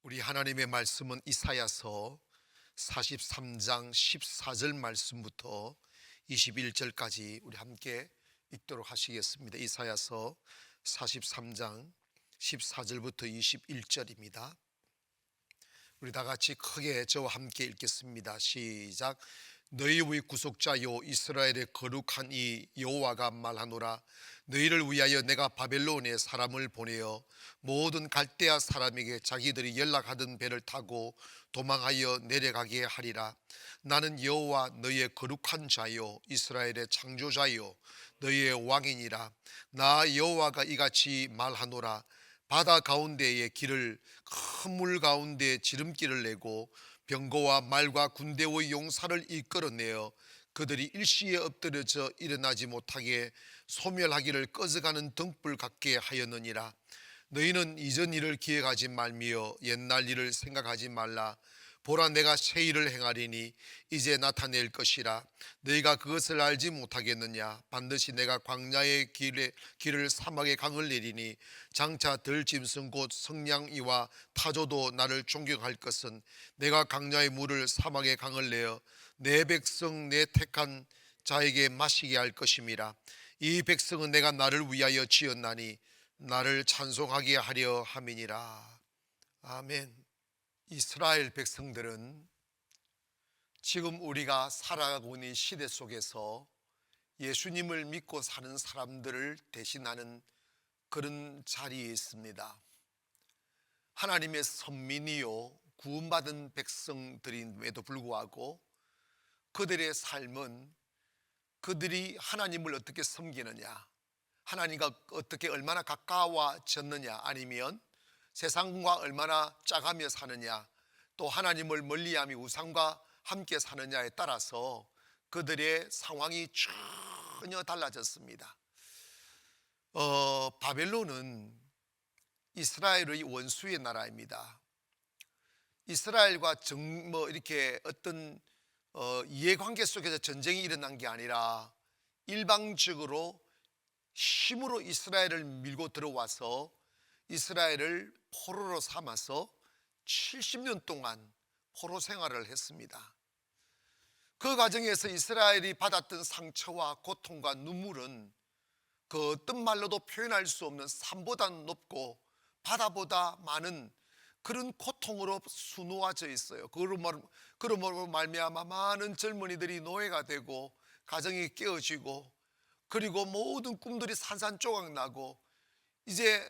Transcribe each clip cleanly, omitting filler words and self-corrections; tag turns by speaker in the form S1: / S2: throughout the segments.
S1: 우리 하나님의 말씀은 이사야서 43장 14절 말씀부터 21절까지 우리 함께 읽도록 하시겠습니다. 이사야서 43장 14절부터 21절입니다. 우리 다 같이 크게 저와 함께 읽겠습니다. 시작. 너희의 구속자요 이스라엘의 거룩한 이 여호와가 말하노라. 너희를 위하여 내가 바벨론에 사람을 보내어 모든 갈대아 사람에게 자기들이 연락하던 배를 타고 도망하여 내려가게 하리라. 나는 여호와 너희의 거룩한 자요 이스라엘의 창조자요 너희의 왕이니라. 나 여호와가 이같이 말하노라. 바다 가운데의 길을 큰 물 가운데 지름길을 내고 병거와 말과 군대의 용사를 이끌어내어 그들이 일시에 엎드려져 일어나지 못하게 소멸하기를 꺼져가는 등불 같게 하였느니라. 너희는 이전 일을 기억하지 말며 옛날 일을 생각하지 말라. 보라, 내가 새 일을 행하리니 이제 나타낼 것이라. 너희가 그것을 알지 못하겠느냐. 반드시 내가 광야의 길을 사막의 강을 내리니 장차 들짐승 곧 성냥이와 타조도 나를 존경할 것은 내가 광야의 물을 사막의 강을 내어 내 백성 내 택한 자에게 마시게 할 것임이라. 이 백성은 내가 나를 위하여 지었나니 나를 찬송하게 하려 함이니라. 아멘. 이스라엘 백성들은 지금 우리가 살아가고 있는 시대 속에서 예수님을 믿고 사는 사람들을 대신하는 그런 자리에 있습니다. 하나님의 선민이요 구원받은 백성들임에도 불구하고 그들의 삶은 그들이 하나님을 어떻게 섬기느냐, 하나님과 어떻게 얼마나 가까워졌느냐, 아니면 세상과 얼마나 짜가며 사느냐, 또 하나님을 멀리하며 우상과 함께 사느냐에 따라서 그들의 상황이 전혀 달라졌습니다. 바벨론은 이스라엘의 원수의 나라입니다. 이스라엘과 이렇게 어떤 이해관계 속에서 전쟁이 일어난 게 아니라 일방적으로 힘으로 이스라엘을 밀고 들어와서 이스라엘을 포로로 삼아서 70년 동안 포로 생활을 했습니다. 그 과정에서 이스라엘이 받았던 상처와 고통과 눈물은 그 어떤 말로도 표현할 수 없는 산보다 높고 바다보다 많은 그런 고통으로 수놓아져 있어요. 그러므로 말미암아 많은 젊은이들이 노예가 되고 가정이 깨어지고 그리고 모든 꿈들이 산산조각 나고 이제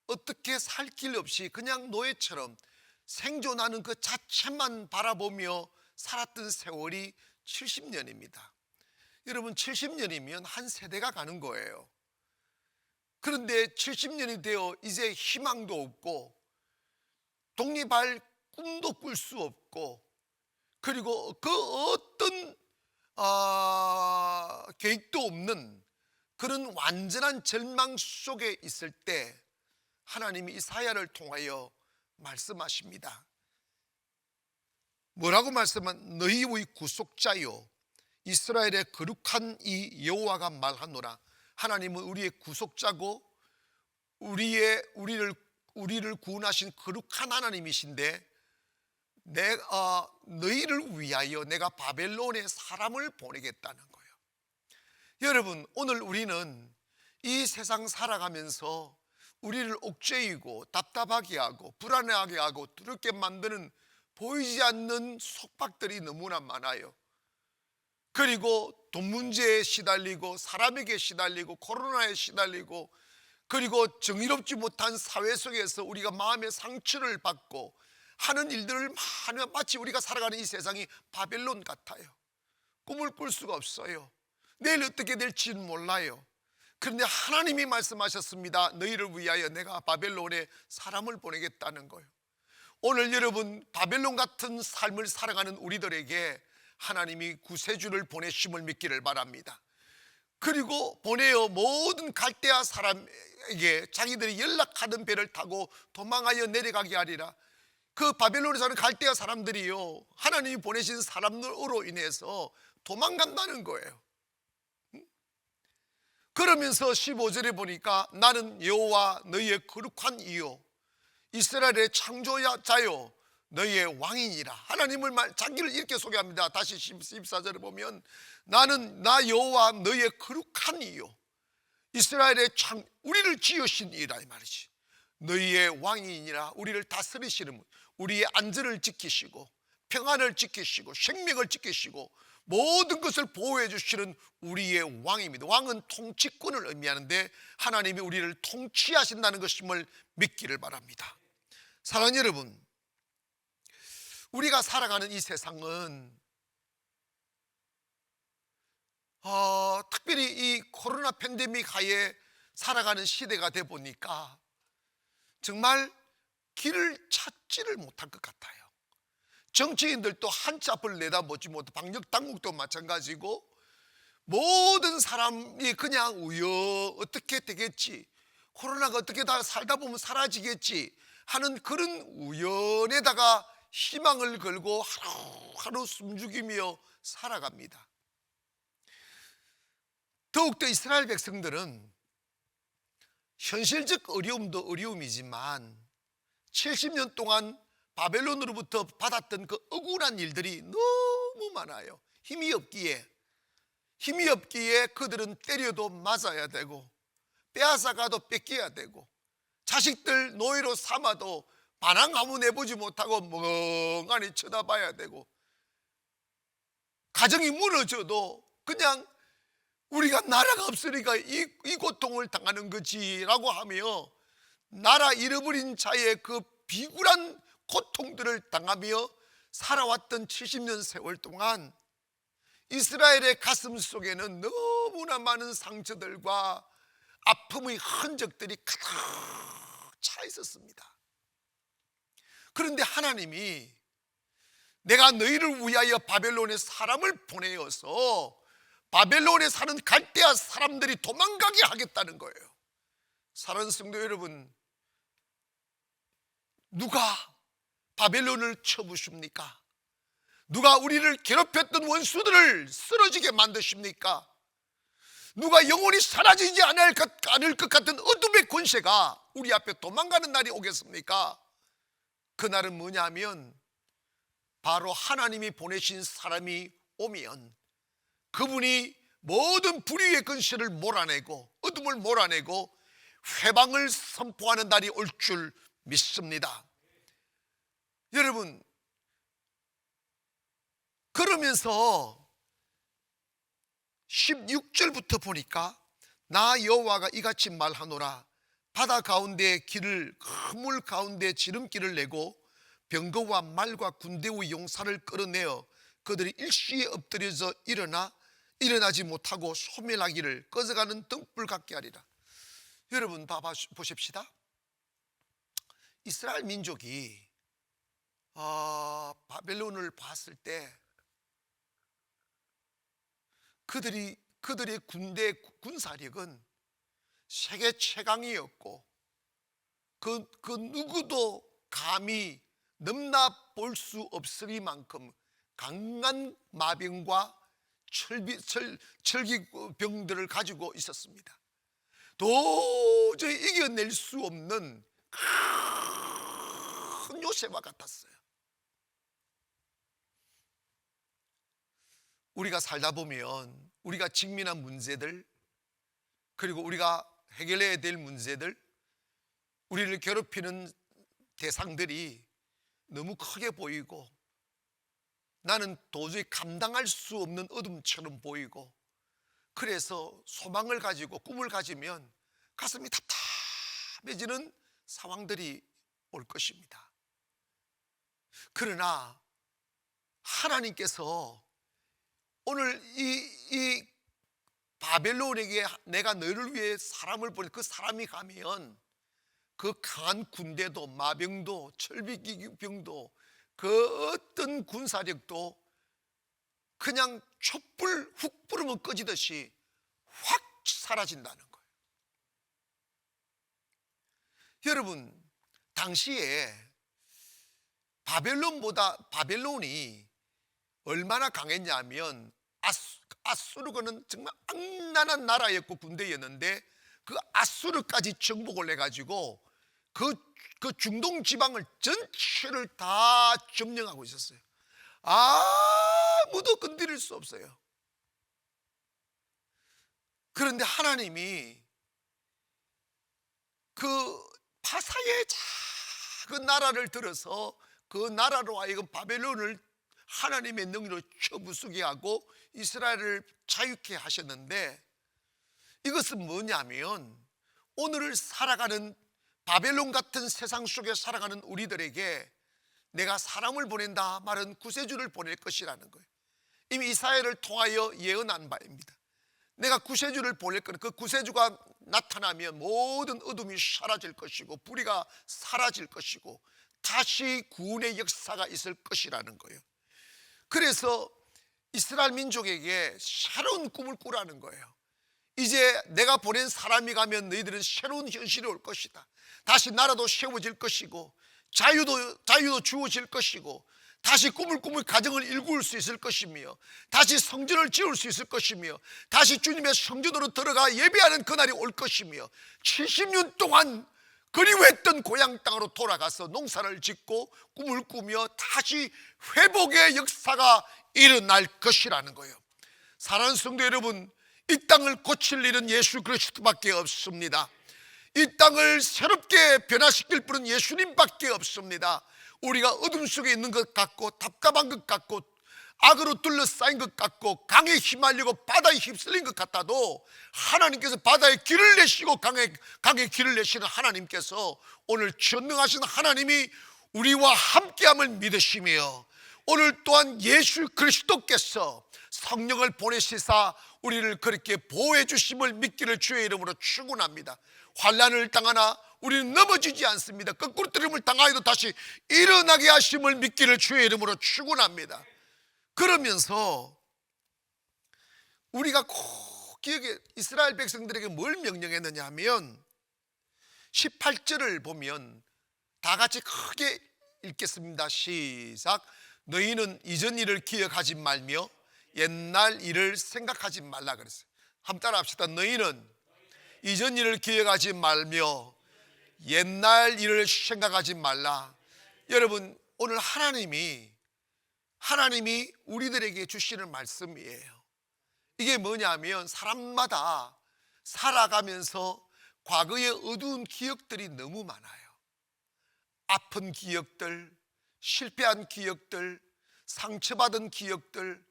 S1: 어떻게 살 길 없이 그냥 노예처럼 생존하는 그 자체만 바라보며 살았던 세월이 70년입니다. 여러분, 70년이면 한 세대가 가는 거예요. 그런데 70년이 되어 이제 희망도 없고 독립할 꿈도 꿀 수 없고 그리고 그 어떤 계획도 없는 그런 완전한 절망 속에 있을 때 하나님이 이사야를 통하여 말씀하십니다. 뭐라고 말씀한? 너희의 구속자요 이스라엘의 거룩한 이 여호와가 말하노라. 하나님은 우리의 구속자고 우리를 구원하신 거룩한 하나님이신데 너희를 위하여 내가 바벨론에 사람을 보내겠다는 거예요. 여러분, 오늘 우리는 이 세상 살아가면서 우리를 옥죄이고 답답하게 하고 불안해하게 하고 두렵게 만드는 보이지 않는 속박들이 너무나 많아요. 그리고 돈 문제에 시달리고 사람에게 시달리고 코로나에 시달리고 그리고 정의롭지 못한 사회 속에서 우리가 마음의 상처를 받고 하는 일들을 마치 우리가 살아가는 이 세상이 바벨론 같아요. 꿈을 꿀 수가 없어요. 내일 어떻게 될지는 몰라요. 그런데 하나님이 말씀하셨습니다. 너희를 위하여 내가 바벨론에 사람을 보내겠다는 거예요. 오늘 여러분, 바벨론 같은 삶을 살아가는 우리들에게 하나님이 구세주를 보내심을 믿기를 바랍니다. 그리고 보내어 모든 갈대아 사람에게 자기들이 연락하던 배를 타고 도망하여 내려가게 하리라. 그 바벨론에 사는 갈대아 사람들이요, 하나님이 보내신 사람으로 인해서 도망간다는 거예요. 그러면서 15절에 보니까 나는 여호와 너희의 거룩한 이요 이스라엘의 창조자요 너희의 왕이니라. 하나님을 자기를 이렇게 소개합니다. 다시 14절에 보면 나는 나 여호와 너희의 거룩한 이요 이스라엘의 우리를 지으신 이라 이 말이지. 너희의 왕이니라. 우리를 다스리시는 분, 우리의 안전을 지키시고 평안을 지키시고 생명을 지키시고 모든 것을 보호해 주시는 우리의 왕입니다. 왕은 통치권을 의미하는데 하나님이 우리를 통치하신다는 것임을 믿기를 바랍니다. 사랑하는 여러분, 우리가 살아가는 이 세상은 특별히 이 코로나 팬데믹 하에 살아가는 시대가 돼 보니까 정말 길을 찾지를 못할 것 같아요. 정치인들도 한치 앞을 내다보지 못해, 방역 당국도 마찬가지고 모든 사람이 그냥 어떻게 되겠지, 코로나가 어떻게 다 살다 보면 사라지겠지 하는 그런 우연에다가 희망을 걸고 하루하루 숨죽이며 살아갑니다. 더욱더 이스라엘 백성들은 현실적 어려움도 어려움이지만 70년 동안 바벨론으로부터 받았던 그 억울한 일들이 너무 많아요. 힘이 없기에 그들은 때려도 맞아야 되고 빼앗아가도 뺏겨야 되고 자식들 노예로 삼아도 반항 아무 내보지 못하고 멍하니 쳐다봐야 되고 가정이 무너져도 그냥 우리가 나라가 없으니까 이 고통을 당하는 거지라고 하며 나라 잃어버린 자의 그 비굴한 고통들을 당하며 살아왔던 70년 세월 동안 이스라엘의 가슴 속에는 너무나 많은 상처들과 아픔의 흔적들이 가득 차 있었습니다. 그런데 하나님이 내가 너희를 위하여 바벨론에 사람을 보내어서 바벨론에 사는 갈대아 사람들이 도망가게 하겠다는 거예요. 사랑하는 성도 여러분, 누가 바벨론을 쳐부십니까? 누가 우리를 괴롭혔던 원수들을 쓰러지게 만드십니까? 누가 영원히 사라지지 않을 것 같은 어둠의 권세가 우리 앞에 도망가는 날이 오겠습니까? 그날은 뭐냐면 바로 하나님이 보내신 사람이 오면 그분이 모든 불의의 근세를 몰아내고 어둠을 몰아내고 회방을 선포하는 날이 올 줄 믿습니다. 여러분, 그러면서 16절부터 보니까 나 여호와가 이같이 말하노라. 바다 가운데 길을 그물 가운데 지름길을 내고 병거와 말과 군대의 용사를 끌어내어 그들이 일시에 엎드려져 일어나지 못하고 소멸하기를 꺼져가는 등불 같게 하리라. 여러분 보십시다. 이스라엘 민족이 바벨론을 봤을 때 그들의 군대 군사력은 세계 최강이었고 그 누구도 감히 넘나 볼 수 없으리만큼 강한 마병과 철기병들을 가지고 있었습니다. 도저히 이겨낼 수 없는 큰 요새와 같았어요. 우리가 살다 보면 우리가 직면한 문제들, 그리고 우리가 해결해야 될 문제들, 우리를 괴롭히는 대상들이 너무 크게 보이고 나는 도저히 감당할 수 없는 어둠처럼 보이고, 그래서 소망을 가지고 꿈을 가지면 가슴이 답답해지는 상황들이 올 것입니다. 그러나 하나님께서 오늘 이 바벨론에게 내가 너를 위해 사람을 보내, 그 사람이 가면 그 강한 군대도 마병도 철비병도 그 어떤 군사력도 그냥 촛불 훅 부르면 꺼지듯이 확 사라진다는 거예요. 여러분, 당시에 바벨론이 얼마나 강했냐면 아수르는 정말 악랄한 나라였고 군대였는데 그 아수르까지 정복을 해가지고 그 중동 지방을 전체를 다 점령하고 있었어요. 아무도 건드릴 수 없어요. 그런데 하나님이 그 파사의 작은 나라를 들어서 그 나라로 하여금 바벨론을 하나님의 능력으로 쳐부수게 하고 이스라엘을 자유케 하셨는데, 이것은 뭐냐면 오늘 살아가는 바벨론 같은 세상 속에 살아가는 우리들에게 내가 사람을 보낸다 말은 구세주를 보낼 것이라는 거예요. 이미 이사야를 통하여 예언한 바입니다. 내가 구세주를 보낼 거는 그 구세주가 나타나면 모든 어둠이 사라질 것이고 불의가 사라질 것이고 다시 구원의 역사가 있을 것이라는 거예요. 그래서 이스라엘 민족에게 새로운 꿈을 꾸라는 거예요. 이제 내가 보낸 사람이 가면 너희들은 새로운 현실이 올 것이다. 다시 나라도 세워질 것이고 자유도 주어질 것이고 다시 꿈을 꾸며 가정을 일구을 수 있을 것이며 다시 성전을 지을 수 있을 것이며 다시 주님의 성전으로 들어가 예배하는 그날이 올 것이며 70년 동안 그리워했던 고향 땅으로 돌아가서 농사를 짓고 꿈을 꾸며 다시 회복의 역사가 일어날 것이라는 거예요. 사랑하는 성도 여러분, 이 땅을 고칠 일은 예수 그리스도밖에 없습니다. 이 땅을 새롭게 변화시킬 분은 예수님밖에 없습니다. 우리가 어둠 속에 있는 것 같고 답답한 것 같고 악으로 둘러싸인 것 같고 강에 휘말리고 바다에 휩쓸린 것 같아도 하나님께서 바다에 길을 내시고 강에 길을 내시는 하나님께서 오늘 전능하신 하나님이 우리와 함께함을 믿으시며 오늘 또한 예수 그리스도께서 성령을 보내시사 우리를 그렇게 보호해 주심을 믿기를 주의 이름으로 축원합니다. 환난을 당하나 우리는 넘어지지 않습니다. 거꾸로 뜨림을 당하여도 다시 일어나게 하심을 믿기를 주의 이름으로 축원합니다. 그러면서 우리가 꼭 기억해, 이스라엘 백성들에게 뭘 명령했느냐 하면 18절을 보면 다 같이 크게 읽겠습니다. 시작. 너희는 이전 일을 기억하지 말며 옛날 일을 생각하지 말라 그랬어요. 한번 따라 합시다. 너희는 이전 일을 기억하지 말며 옛날 일을 생각하지 말라. 여러분, 오늘 하나님이 우리들에게 주시는 말씀이에요. 이게 뭐냐면 사람마다 살아가면서 과거의 어두운 기억들이 너무 많아요. 아픈 기억들, 실패한 기억들, 상처받은 기억들.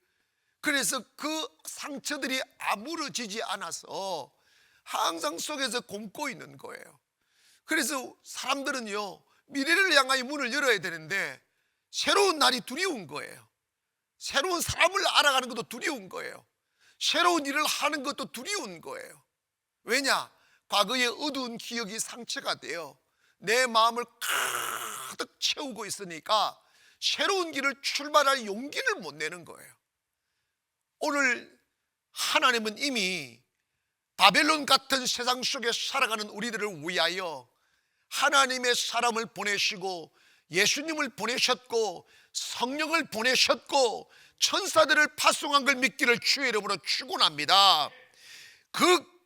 S1: 그래서 그 상처들이 아무러지지 않아서 항상 속에서 곪고 있는 거예요. 그래서 사람들은요, 미래를 향하여 문을 열어야 되는데 새로운 날이 두려운 거예요. 새로운 사람을 알아가는 것도 두려운 거예요. 새로운 일을 하는 것도 두려운 거예요. 왜냐? 과거의 어두운 기억이 상처가 돼요. 내 마음을 가득 채우고 있으니까 새로운 길을 출발할 용기를 못 내는 거예요. 오늘 하나님은 이미 바벨론 같은 세상 속에 살아가는 우리들을 위하여 하나님의 사람을 보내시고 예수님을 보내셨고 성령을 보내셨고 천사들을 파송한 걸 믿기를 주의 이름으로 축원합니다. 그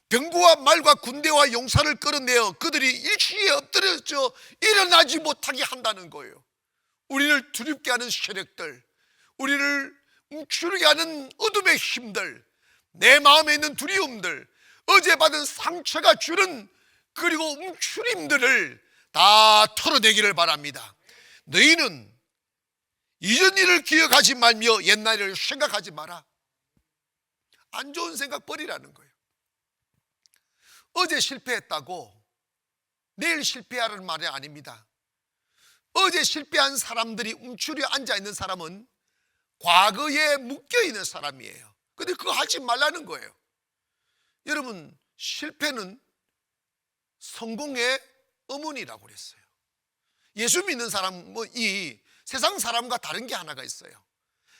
S1: 병거와 말과 군대와 용사를 끌어내어 그들이 일시에 엎드려져 일어나지 못하게 한다는 거예요. 우리를 두렵게 하는 세력들, 우리를 움츠리게 하는 어둠의 힘들, 내 마음에 있는 두려움들, 어제 받은 상처가 주는 그리고 움츠림들을 다 털어내기를 바랍니다. 너희는 이전 일을 기억하지 말며 옛날 일을 생각하지 마라. 안 좋은 생각 버리라는 거예요. 어제 실패했다고 내일 실패하라는 말이 아닙니다. 어제 실패한 사람들이 움츠려 앉아있는 사람은 과거에 묶여있는 사람이에요. 근데 그거 하지 말라는 거예요. 여러분, 실패는 성공의 어머니라고 그랬어요. 예수 믿는 사람이 세상 사람과 다른 게 하나가 있어요.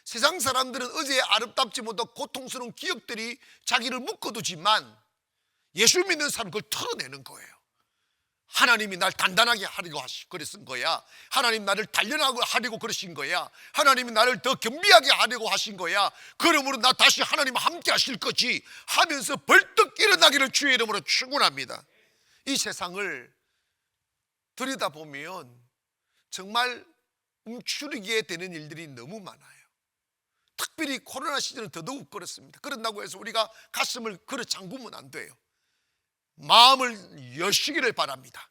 S1: 세상 사람들은 어제의 아름답지 못하고 고통스러운 기억들이 자기를 묶어두지만 예수 믿는 사람은 그걸 털어내는 거예요. 하나님이 날 단단하게 하려고 그랬은 거야. 하나님 나를 단련하고 하려고 그러신 거야. 하나님이 나를 더 겸비하게 하려고 하신 거야. 그러므로 나 다시 하나님 함께 하실 거지 하면서 벌떡 일어나기를 주의 이름으로 축원합니다. 이 세상을 들여다보면 정말 움츠리게 되는 일들이 너무 많아요. 특별히 코로나 시즌은 더더욱 그렇습니다. 그런다고 해서 우리가 가슴을 걸어 잠그면 안 돼요. 마음을 여시기를 바랍니다.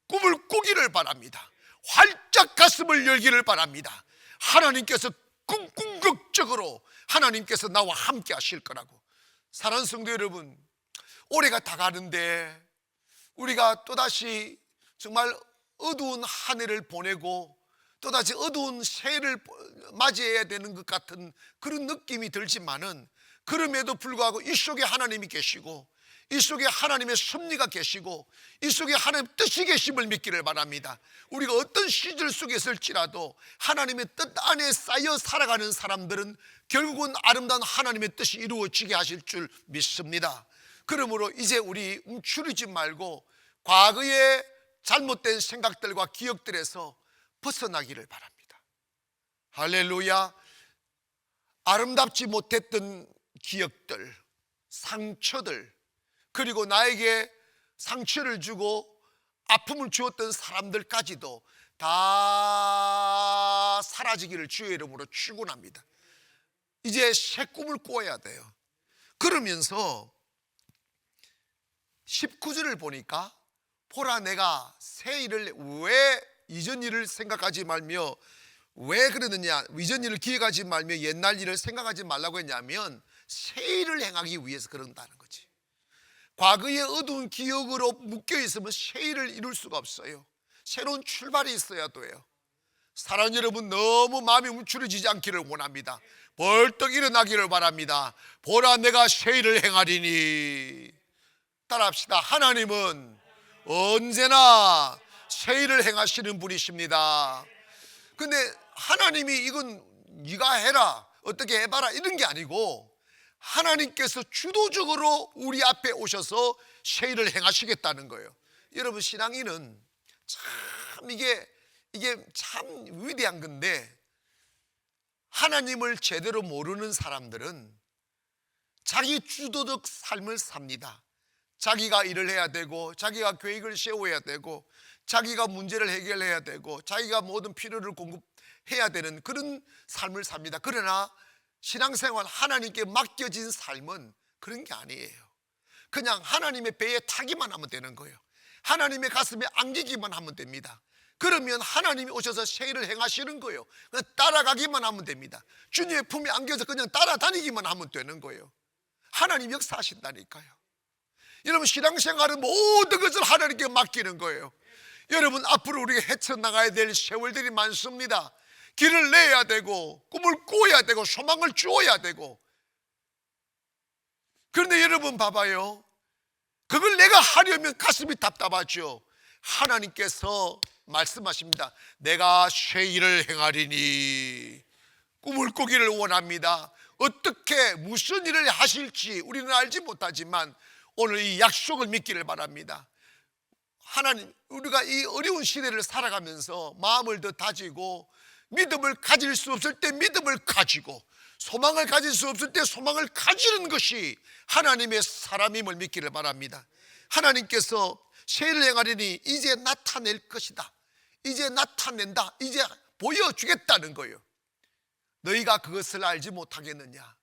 S1: 꿈을 꾸기를 바랍니다. 활짝 가슴을 열기를 바랍니다. 하나님께서 궁극적으로 하나님께서 나와 함께 하실 거라고. 사랑하는 성도 여러분, 올해가 다 가는데 우리가 또다시 정말 어두운 한 해를 보내고 또다시 어두운 새해를 맞이해야 되는 것 같은 그런 느낌이 들지만은, 그럼에도 불구하고 이 속에 하나님이 계시고 이 속에 하나님의 섭리가 계시고 이 속에 하나님 뜻이 계심을 믿기를 바랍니다. 우리가 어떤 시절 속에 있을지라도 하나님의 뜻 안에 쌓여 살아가는 사람들은 결국은 아름다운 하나님의 뜻이 이루어지게 하실 줄 믿습니다. 그러므로 이제 우리 움츠리지 말고 과거의 잘못된 생각들과 기억들에서 벗어나기를 바랍니다. 할렐루야. 아름답지 못했던 기억들, 상처들, 그리고 나에게 상처를 주고 아픔을 주었던 사람들까지도 다 사라지기를 주의 이름으로 축원합니다. 이제 새 꿈을 꾸어야 돼요. 그러면서 19절을 보니까, 보라 내가 새 일을, 왜 이전 일을 생각하지 말며, 왜 그러느냐, 이전 일을 기억하지 말며 옛날 일을 생각하지 말라고 했냐면 새 일을 행하기 위해서 그런다는 거지. 과거의 어두운 기억으로 묶여 있으면 새 일을 이룰 수가 없어요. 새로운 출발이 있어야 돼요. 사랑하는 여러분, 너무 마음이 움츠러지지 않기를 원합니다. 벌떡 일어나기를 바랍니다. 보라 내가 새 일을 행하리니. 따라합시다. 하나님은 언제나 새 일을 행하시는 분이십니다. 근데 하나님이 이건 네가 해라, 어떻게 해봐라 이런 게 아니고, 하나님께서 주도적으로 우리 앞에 오셔서 새 일을 행하시겠다는 거예요. 여러분, 신앙인은 참 이게 참 위대한 건데, 하나님을 제대로 모르는 사람들은 자기 주도적 삶을 삽니다. 자기가 일을 해야 되고, 자기가 계획을 세워야 되고, 자기가 문제를 해결해야 되고, 자기가 모든 필요를 공급해야 되는 그런 삶을 삽니다. 그러나 신앙생활, 하나님께 맡겨진 삶은 그런 게 아니에요. 그냥 하나님의 배에 타기만 하면 되는 거예요. 하나님의 가슴에 안기기만 하면 됩니다. 그러면 하나님이 오셔서 새 일을 행하시는 거예요. 그냥 따라가기만 하면 됩니다. 주님의 품에 안겨서 그냥 따라다니기만 하면 되는 거예요. 하나님 역사하신다니까요. 여러분, 신앙생활은 모든 것을 하나님께 맡기는 거예요. 여러분, 앞으로 우리가 헤쳐나가야 될 세월들이 많습니다. 길을 내야 되고, 꿈을 꾸어야 되고, 소망을 주어야 되고. 그런데 여러분 봐봐요, 그걸 내가 하려면 가슴이 답답하죠. 하나님께서 말씀하십니다. 내가 새 일을 행하리니. 꿈을 꾸기를 원합니다. 어떻게 무슨 일을 하실지 우리는 알지 못하지만 오늘 이 약속을 믿기를 바랍니다. 하나님, 우리가 이 어려운 시대를 살아가면서 마음을 더 다지고, 믿음을 가질 수 없을 때 믿음을 가지고, 소망을 가질 수 없을 때 소망을 가지는 것이 하나님의 사람임을 믿기를 바랍니다. 하나님께서 새 일을 행하리니 이제 나타낼 것이다, 이제 나타낸다, 이제 보여주겠다는 거예요. 너희가 그것을 알지 못하겠느냐?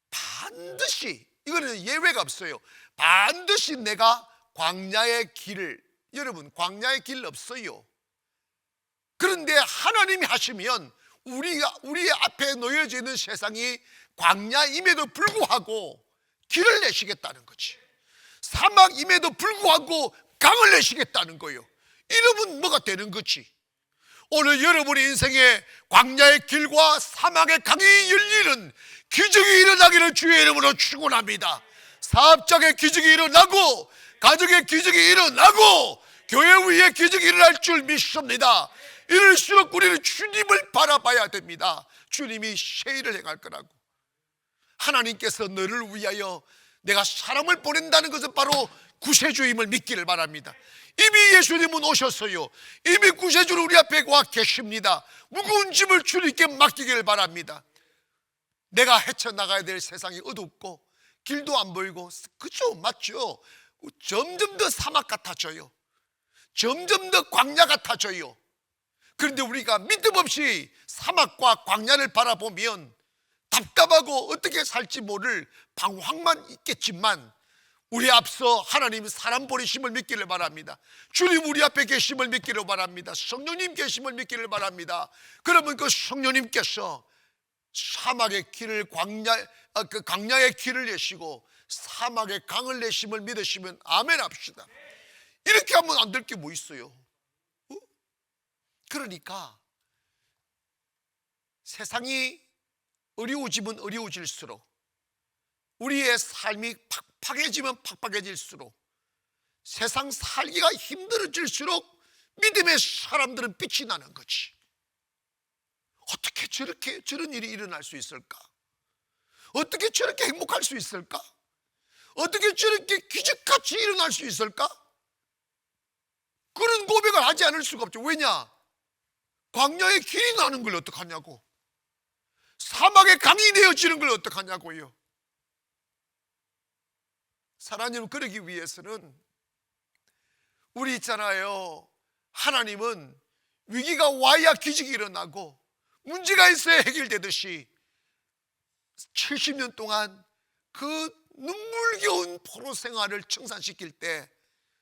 S1: 반드시, 이거는 예외가 없어요. 반드시 내가 광야의 길을, 여러분 광야의 길 없어요. 그런데 하나님이 하시면 우리 앞에 놓여져 있는 세상이 광야임에도 불구하고 길을 내시겠다는 거지. 사막임에도 불구하고 강을 내시겠다는 거예요. 이러면 뭐가 되는 거지? 오늘 여러분의 인생에 광야의 길과 사막의 강이 열리는 기적이 일어나기를 주의 이름으로 축원합니다. 사업장의 기적이 일어나고, 가정의 기적이 일어나고, 교회 위에 기적이 일어날 줄 믿습니다. 이럴수록 우리는 주님을 바라봐야 됩니다. 주님이 새 일을 행할 거라고. 하나님께서 너를 위하여 내가 사람을 보낸다는 것은 바로 구세주임을 믿기를 바랍니다. 이미 예수님은 오셨어요. 이미 구세주는 우리 앞에 와 계십니다. 무거운 짐을 주님께 맡기기를 바랍니다. 내가 헤쳐나가야 될 세상이 어둡고 길도 안 보이고, 그죠? 맞죠? 점점 더 사막 같아져요. 점점 더 광야 같아져요. 그런데 우리가 믿음 없이 사막과 광야를 바라보면 답답하고 어떻게 살지 모를 방황만 있겠지만, 우리 앞서 하나님 사람 보내심을 믿기를 바랍니다. 주님 우리 앞에 계심을 믿기를 바랍니다. 성령님 계심을 믿기를 바랍니다. 그러면 그 성령님께서 사막의 길을 광야의 길을 내시고 사막의 강을 내심을 믿으시면 아멘 합시다. 이렇게 하면 안 될 게 뭐 있어요? 그러니까 세상이 어려워지면 어려워질수록, 우리의 삶이 팍팍해지면 팍팍해질수록, 세상 살기가 힘들어질수록 믿음의 사람들은 빛이 나는 거지. 어떻게 저런 일이 일어날 수 있을까? 어떻게 저렇게 행복할 수 있을까? 어떻게 저렇게 기적같이 일어날 수 있을까? 그런 고백을 하지 않을 수가 없죠. 왜냐? 광야의 길이 나는 걸 어떡하냐고, 사막의 강이 되어지는 걸 어떡하냐고요. 사랑하는, 그러기 위해서는 우리 있잖아요, 하나님은 위기가 와야 기적이 일어나고 문제가 있어야 해결되듯이 70년 동안 그 눈물겨운 포로 생활을 청산시킬 때,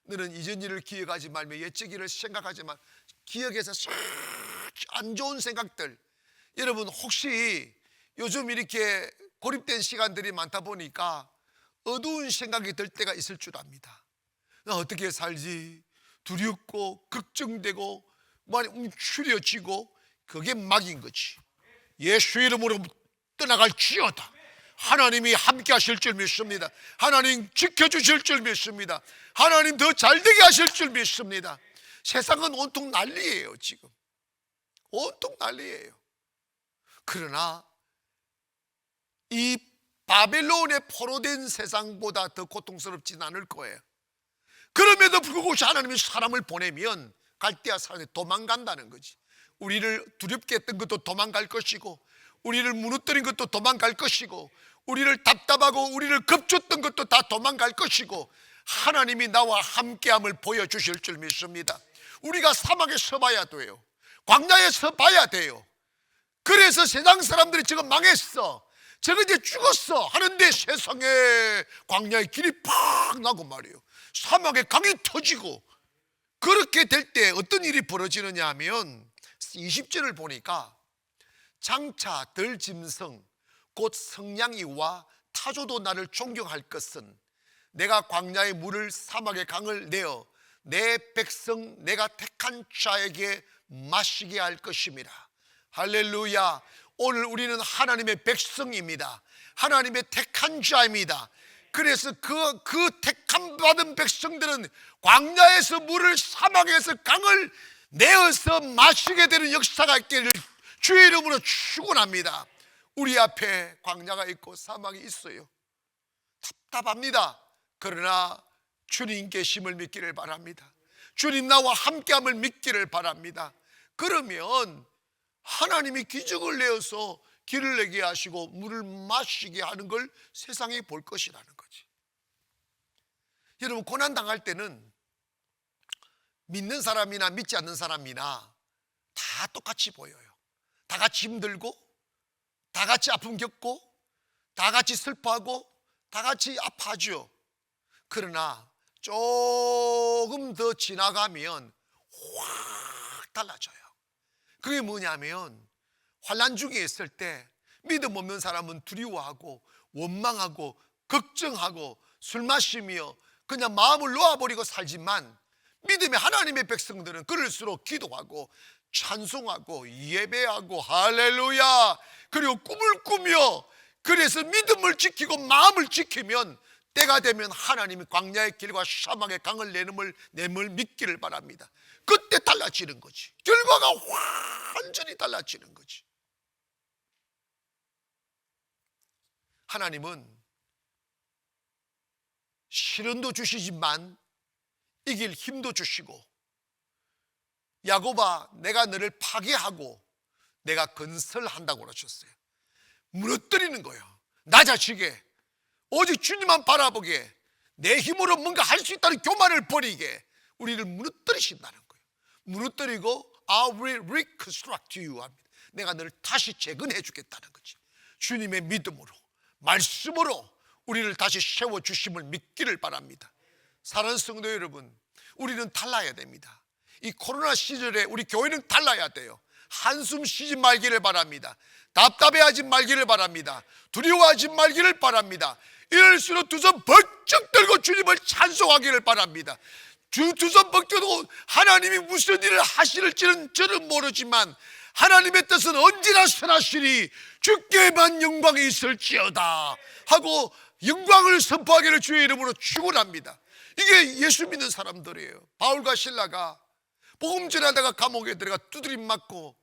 S1: 너는 이전 일을 기억하지 말며 옛적 일을 생각하지 말, 기억에서 안 좋은 생각들. 여러분 혹시 요즘 이렇게 고립된 시간들이 많다 보니까 어두운 생각이 들 때가 있을 줄 압니다. 나 어떻게 살지? 두렵고 걱정되고 많이 움츠려지고, 그게 막인 거지. 예수 이름으로 떠나갈지어다. 하나님이 함께 하실 줄 믿습니다. 하나님 지켜주실 줄 믿습니다. 하나님 더 잘되게 하실 줄 믿습니다. 세상은 온통 난리예요. 지금 온통 난리예요. 그러나 이 바벨론의 포로된 세상보다 더 고통스럽진 않을 거예요. 그럼에도 불구하고 하나님이 사람을 보내면 갈대아 산에 도망간다는 거지. 우리를 두렵게 했던 것도 도망갈 것이고, 우리를 무너뜨린 것도 도망갈 것이고, 우리를 답답하고 우리를 겁줬던 것도 다 도망갈 것이고, 하나님이 나와 함께함을 보여주실 줄 믿습니다. 우리가 사막에 서봐야 돼요. 광야에 서봐야 돼요. 그래서 세상 사람들이 지금 망했어, 저거 이제 죽었어 하는데, 세상에 광야의 길이 팍 나고 말이에요. 사막에 강이 터지고, 그렇게 될 때 어떤 일이 벌어지느냐 하면 20절을 보니까, 장차 덜 짐승 곧 성냥이와 타조도 나를 존경할 것은 내가 광야의 물을 사막의 강을 내어 내 백성 내가 택한 자에게 마시게 할 것임이라. 할렐루야. 오늘 우리는 하나님의 백성입니다. 하나님의 택한 자입니다. 그래서 그 택함 받은 백성들은 광야에서 물을, 사막에서 강을 내어서 마시게 되는 역사가 있기를 주의 이름으로 축원합니다. 우리 앞에 광야가 있고 사막이 있어요. 답답합니다. 그러나 주님 계심을 믿기를 바랍니다. 주님 나와 함께함을 믿기를 바랍니다. 그러면 하나님이 기적을 내어서 길을 내게 하시고 물을 마시게 하는 걸 세상이 볼 것이라는 거지. 여러분, 고난 당할 때는 믿는 사람이나 믿지 않는 사람이나 다 똑같이 보여요. 다 같이 힘들고, 다 같이 아픔 겪고, 다 같이 슬퍼하고, 다 같이 아파하죠. 그러나 조금 더 지나가면 확 달라져요. 그게 뭐냐면, 환난 중에 있을 때 믿음 없는 사람은 두려워하고 원망하고 걱정하고 술 마시며 그냥 마음을 놓아버리고 살지만, 믿음의 하나님의 백성들은 그럴수록 기도하고 찬송하고 예배하고 할렐루야, 그리고 꿈을 꾸며, 그래서 믿음을 지키고 마음을 지키면 때가 되면 하나님이 광야의 길과 사막의 강을 내물 믿기를 바랍니다. 그때 달라지는 거지. 결과가 완전히 달라지는 거지. 하나님은 시련도 주시지만 이길 힘도 주시고, 야곱아 내가 너를 파괴하고 내가 건설한다고 그러셨어요. 무너뜨리는 거예요. 낮아지게, 오직 주님만 바라보게, 내 힘으로 뭔가 할 수 있다는 교만을 버리게, 우리를 무너뜨리신다는 거예요. 무너뜨리고 I will reconstruct you 합니다. 내가 너를 다시 재건해 주겠다는 거지. 주님의 믿음으로, 말씀으로 우리를 다시 세워주심을 믿기를 바랍니다. 사랑하는 성도 여러분, 우리는 달라야 됩니다. 이 코로나 시절에 우리 교회는 달라야 돼요. 한숨 쉬지 말기를 바랍니다. 답답해하지 말기를 바랍니다. 두려워하지 말기를 바랍니다. 이럴수록 두 손 번쩍 들고 주님을 찬송하기를 바랍니다. 두 손 번쩍 들고 하나님이 무슨 일을 하실지는 저는 모르지만 하나님의 뜻은 언제나 선하시니 주께만 영광이 있을지어다 하고 영광을 선포하기를 주의 이름으로 축원합니다. 이게 예수 믿는 사람들이에요. 바울과 실라가 복음 전하다가 감옥에 들어가 두드림 맞고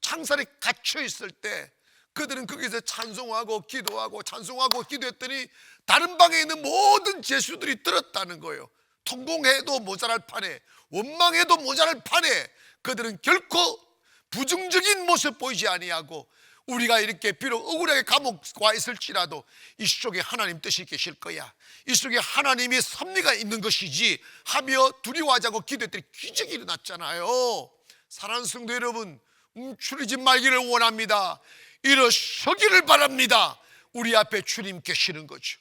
S1: 창살에 갇혀 있을 때 그들은 거기서 찬송하고 기도하고 찬송하고 기도했더니 다른 방에 있는 모든 죄수들이 들었다는 거예요. 통곡해도 모자랄 판에, 원망해도 모자랄 판에 그들은 결코 부정적인 모습 보이지 아니하고 우리가 이렇게 비록 억울하게 감옥 와 있을지라도 이 속에 하나님 뜻이 계실 거야, 이 속에 하나님의 섭리가 있는 것이지 하며 두려워하지 않고 기도했더니 기적이 일어났잖아요. 사랑하는 성도 여러분, 움츠리지 말기를 원합니다. 일어서기를 바랍니다. 우리 앞에 주님 계시는 거죠.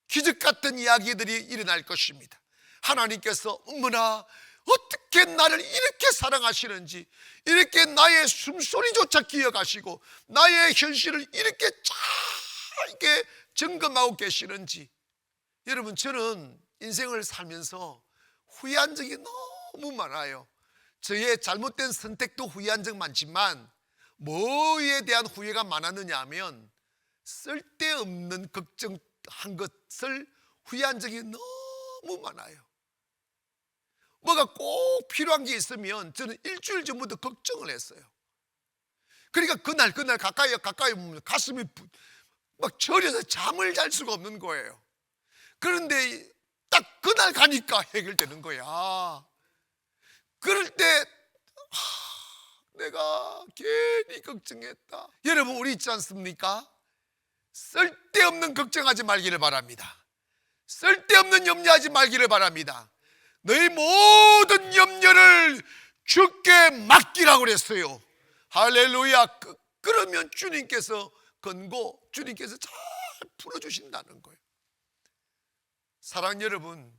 S1: 기적 같은 이야기들이 일어날 것입니다. 하나님께서 어머나 어떻게 나를 이렇게 사랑하시는지, 이렇게 나의 숨소리조차 기억하시고 나의 현실을 이렇게 잘게 점검하고 계시는지. 여러분, 저는 인생을 살면서 후회한 적이 너무 많아요. 저의 잘못된 선택도 후회한 적 많지만 뭐에 대한 후회가 많았느냐 하면 쓸데없는 걱정한 것을 후회한 적이 너무 많아요. 뭐가 꼭 필요한 게 있으면 저는 일주일 전부터 걱정을 했어요. 그러니까 그날 가까이 보면 가슴이 막 저려서 잠을 잘 수가 없는 거예요. 그런데 딱 그날 가니까 해결되는 거야. 그럴 때 내가 괜히 걱정했다. 여러분, 우리 있지 않습니까? 쓸데없는 걱정하지 말기를 바랍니다. 쓸데없는 염려하지 말기를 바랍니다. 너희 모든 염려를 주께 맡기라고 그랬어요. 할렐루야. 그러면 주님께서 건고 주님께서 잘 풀어주신다는 거예요. 사랑 여러분,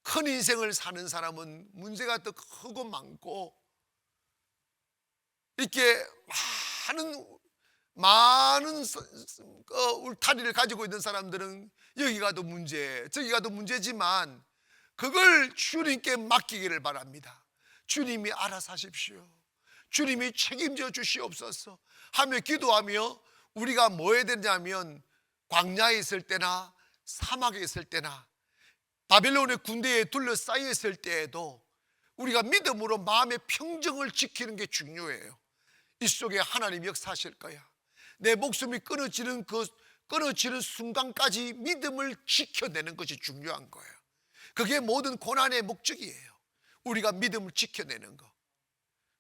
S1: 큰 인생을 사는 사람은 문제가 더 크고 많고 이렇게 많은 울타리를 가지고 있는 사람들은 여기 가도 문제, 저기 가도 문제지만 그걸 주님께 맡기기를 바랍니다. 주님이 알아서 하십시오. 주님이 책임져 주시옵소서 하며 기도하며 우리가 뭐 해야 되냐면 광야에 있을 때나 사막에 있을 때나 바벨론의 군대에 둘러싸여 있을 때에도 우리가 믿음으로 마음의 평정을 지키는 게 중요해요. 이 속에 하나님 역사하실 거야. 내 목숨이 끊어지는 순간까지 믿음을 지켜내는 것이 중요한 거예요. 그게 모든 고난의 목적이에요. 우리가 믿음을 지켜내는 거.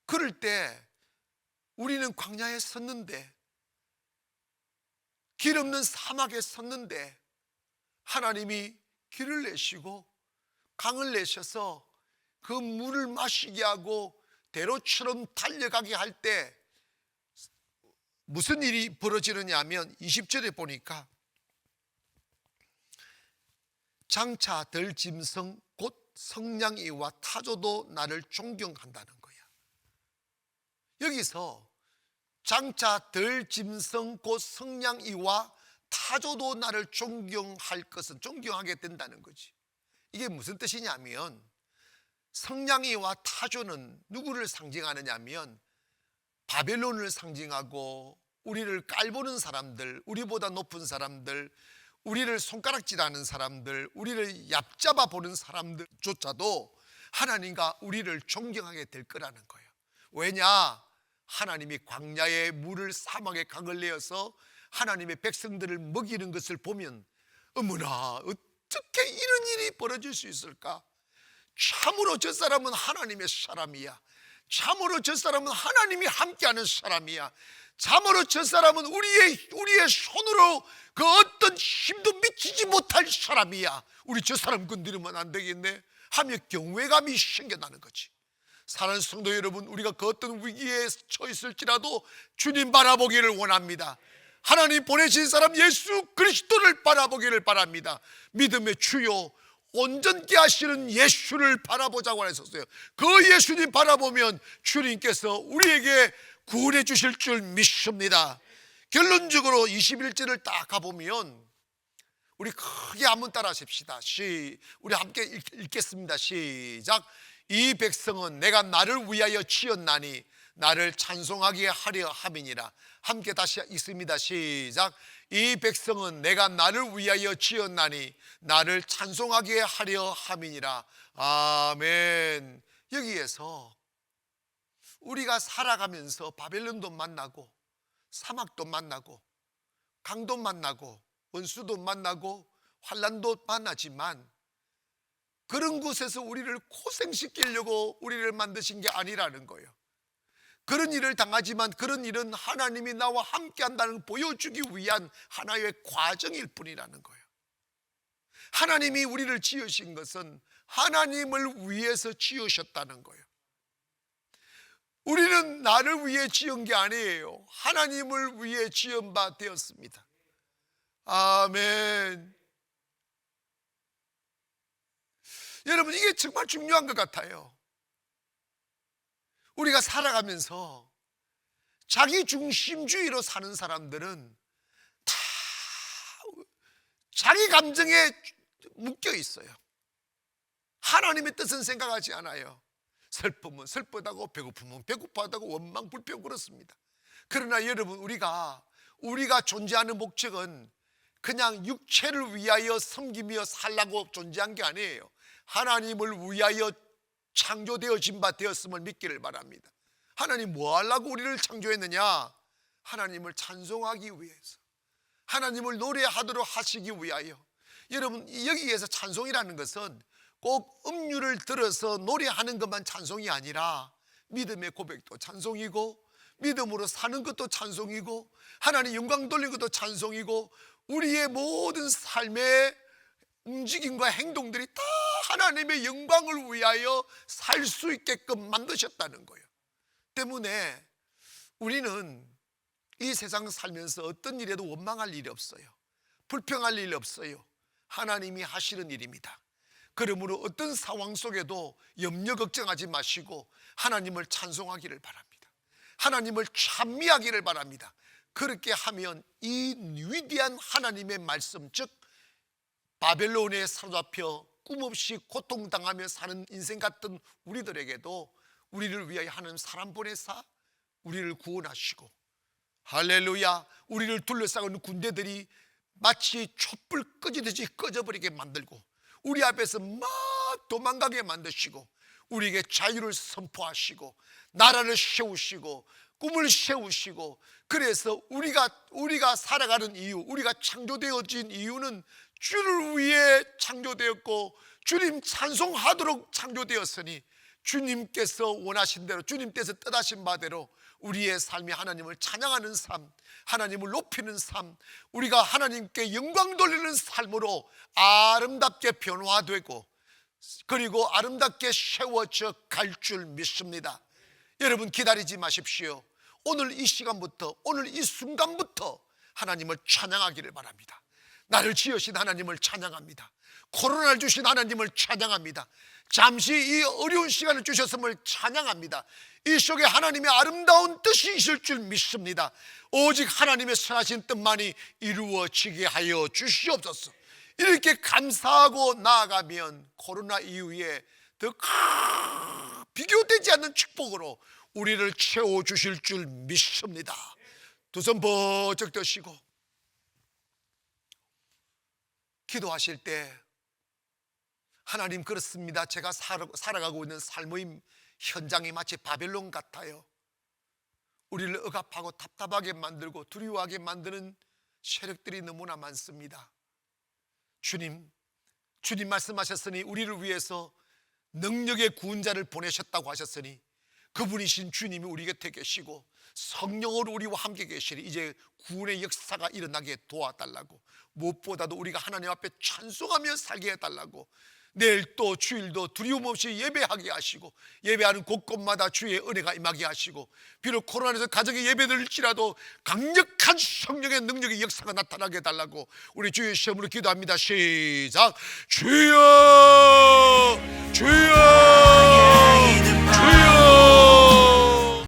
S1: 그럴 때 우리는 광야에 섰는데, 길 없는 사막에 섰는데 하나님이 길을 내시고 강을 내셔서 그 물을 마시게 하고 대로처럼 달려가게 할 때 무슨 일이 벌어지느냐 하면 20절에 보니까 장차 들 짐승 곧 성냥이와 타조도 나를 존경한다는 거야. 여기서 장차 들 짐승 곧 성냥이와 타조도 나를 존경할 것은 존경하게 된다는 거지. 이게 무슨 뜻이냐면 성냥이와 타조는 누구를 상징하느냐면 바벨론을 상징하고 우리를 깔보는 사람들, 우리보다 높은 사람들, 우리를 손가락질하는 사람들, 우리를 얕잡아 보는 사람들조차도 하나님과 우리를 존경하게 될 거라는 거예요. 왜냐? 하나님이 광야의 물을 사막에 강을 내어서 하나님의 백성들을 먹이는 것을 보면 어머나 어떻게 이런 일이 벌어질 수 있을까? 참으로 저 사람은 하나님의 사람이야. 참으로 저 사람은 하나님이 함께하는 사람이야. 참으로 저 사람은 우리의 손으로 그 어떤 힘도 미치지 못할 사람이야. 우리 저 사람 건드리면 안 되겠네 하며 경외감이 생겨나는 거지. 사랑하는 성도 여러분, 우리가 그 어떤 위기에 처했을지라도 주님 바라보기를 원합니다. 하나님 보내신 사람 예수 그리스도를 바라보기를 바랍니다. 믿음의 주요 온전케 하시는 예수를 바라보자고 하셨어요. 그 예수님 바라보면 주님께서 우리에게 구원해 주실 줄 믿습니다. 결론적으로 21절을 딱 가보면 우리 크게 한번 따라 하십시다. 우리 함께 읽겠습니다. 시작. 이 백성은 내가 나를 위하여 지었나니 나를 찬송하게 하려 함이니라. 함께 다시 읽습니다. 시작. 이 백성은 내가 나를 위하여 지었나니 나를 찬송하게 하려 함이니라. 아멘. 여기에서 우리가 살아가면서 바벨론도 만나고 사막도 만나고 강도 만나고 원수도 만나고 환난도 만나지만 그런 곳에서 우리를 고생시키려고 우리를 만드신 게 아니라는 거예요. 그런 일을 당하지만 그런 일은 하나님이 나와 함께 한다는 걸 보여주기 위한 하나의 과정일 뿐이라는 거예요. 하나님이 우리를 지으신 것은 하나님을 위해서 지으셨다는 거예요. 우리는 나를 위해 지은 게 아니에요. 하나님을 위해 지은 바 되었습니다. 아멘. 여러분, 이게 정말 중요한 것 같아요. 우리가 살아가면서 자기 중심주의로 사는 사람들은 다 자기 감정에 묶여 있어요. 하나님의 뜻은 생각하지 않아요. 슬픔은 슬프다고, 배고픔은 배고파하다고, 원망, 불평 그렇습니다. 그러나 여러분, 우리가 존재하는 목적은 그냥 육체를 위하여 섬기며 살라고 존재한 게 아니에요. 하나님을 위하여 창조되어진 바 되었음을 믿기를 바랍니다. 하나님 뭐 하려고 우리를 창조했느냐? 하나님을 찬송하기 위해서, 하나님을 노래하도록 하시기 위하여. 여러분, 여기에서 찬송이라는 것은 꼭 음률을 들어서 노래하는 것만 찬송이 아니라 믿음의 고백도 찬송이고, 믿음으로 사는 것도 찬송이고, 하나님 영광 돌리는 것도 찬송이고, 우리의 모든 삶의 움직임과 행동들이 다 하나님의 영광을 위하여 살 수 있게끔 만드셨다는 거예요. 때문에 우리는 이 세상 살면서 어떤 일에도 원망할 일이 없어요. 불평할 일이 없어요. 하나님이 하시는 일입니다. 그러므로 어떤 상황 속에도 염려 걱정하지 마시고 하나님을 찬송하기를 바랍니다. 하나님을 찬미하기를 바랍니다. 그렇게 하면 이 위대한 하나님의 말씀, 즉 바벨론에 사로잡혀 꿈없이 고통당하며 사는 인생 같은 우리들에게도 우리를 위하여 하나님 사람 보내사 우리를 구원하시고, 할렐루야, 우리를 둘러싸고 있는 군대들이 마치 촛불 꺼지듯이 꺼져버리게 만들고, 우리 앞에서 막 도망가게 만드시고, 우리에게 자유를 선포하시고, 나라를 세우시고, 꿈을 세우시고, 그래서 우리가 살아가는 이유, 우리가 창조되어진 이유는 주를 위해 창조되었고 주님 찬송하도록 창조되었으니, 주님께서 원하신 대로, 주님께서 뜻하신 바대로 우리의 삶이 하나님을 찬양하는 삶, 하나님을 높이는 삶, 우리가 하나님께 영광 돌리는 삶으로 아름답게 변화되고 그리고 아름답게 세워져 갈 줄 믿습니다. 여러분, 기다리지 마십시오. 오늘 이 시간부터, 오늘 이 순간부터 하나님을 찬양하기를 바랍니다. 나를 지으신 하나님을 찬양합니다. 코로나를 주신 하나님을 찬양합니다. 잠시 이 어려운 시간을 주셨음을 찬양합니다. 이 속에 하나님의 아름다운 뜻이 있을 줄 믿습니다. 오직 하나님의 선하신 뜻만이 이루어지게 하여 주시옵소서. 이렇게 감사하고 나아가면 코로나 이후에 더 비교되지 않는 축복으로 우리를 채워주실 줄 믿습니다. 두 손 번쩍 드시고 기도하실 때, 하나님 그렇습니다. 제가 살아가고 있는 삶의 현장이 마치 바벨론 같아요. 우리를 억압하고 답답하게 만들고 두려워하게 만드는 세력들이 너무나 많습니다. 주님 말씀하셨으니, 우리를 위해서 능력의 구원자를 보내셨다고 하셨으니 그분이신 주님이 우리 곁에 계시고 성령으로 우리와 함께 계시니 이제 구원의 역사가 일어나게 도와달라고, 무엇보다도 우리가 하나님 앞에 찬송하며 살게 해달라고, 내일 또 주일도 두려움 없이 예배하게 하시고 예배하는 곳곳마다 주의 은혜가 임하게 하시고, 비록 코로나에서 가정의 예배들일지라도 강력한 성령의 능력의 역사가 나타나게 해달라고 우리 주의 시험으로 기도합니다. 시작. 주여 주여